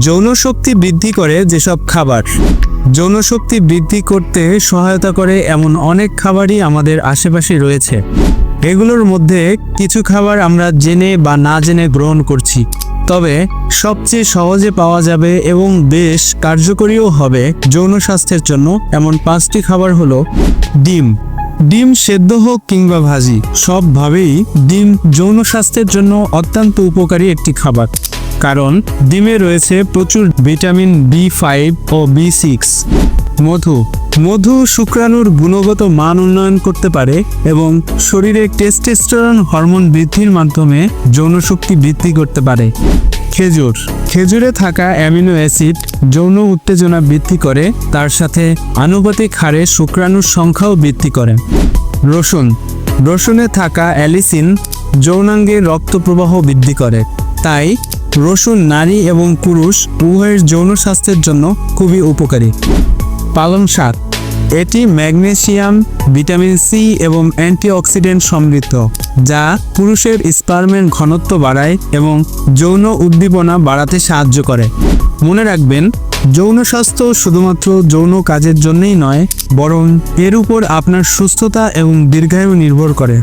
যৌন শক্তি বৃদ্ধি করে যেসব খাবার যৌন শক্তি বৃদ্ধি করতে সহায়তা করে এমন অনেক খাবারই আমাদের আশেপাশে রয়েছে। এগুলোর মধ্যে কিছু খাবার আমরা জেনে বা না জেনে গ্রহণ করছি, তবে সবচেয়ে সহজে পাওয়া যাবে এবং বেশ কার্যকরীও হবে যৌন স্বাস্থ্যের জন্য এমন 5টি খাবার হলো ডিম। ডিম সেদ্ধ হোক কিংবা ভাজি, সবভাবেই ডিম যৌন স্বাস্থ্যের জন্য অত্যন্ত উপকারী একটি খাবার, কারণ ডিমে রয়েছে প্রচুর ভিটামিন B5 ও B6। মধু শুক্রাণুর গুণগত মান উন্নয়ন করতে পারে এবং শরীরে টেস্টোস্টেরন হরমোন বৃদ্ধির মাধ্যমে যৌন শক্তি বৃদ্ধি করতে পারে। খেজুরে থাকা অ্যামিনো অ্যাসিড যৌন উত্তেজনা বৃদ্ধি করে, তার সাথে আনুপাতিক হারে শুক্রাণুর সংখ্যাও বৃদ্ধি করে। রসুনে থাকা অ্যালিসিন যৌনাঙ্গে রক্ত প্রবাহ বৃদ্ধি করে, তাই রসুন নারী এবং পুরুষ উভয়ের যৌন স্বাস্থ্যের জন্য খুবই উপকারী। পালং শাক, এটি ম্যাগনেসিয়াম, ভিটামিন সি এবং অ্যান্টিঅক্সিডেন্ট সমৃদ্ধ, যা পুরুষের স্পার্মের ঘনত্ব বাড়ায় এবং যৌন উদ্দীপনা বাড়াতে সাহায্য করে। মনে রাখবেন, যৌন স্বাস্থ্য শুধুমাত্র যৌন কাজের জন্যই নয়, বরং এর উপর আপনার সুস্থতা এবং দীর্ঘায়ু নির্ভর করে।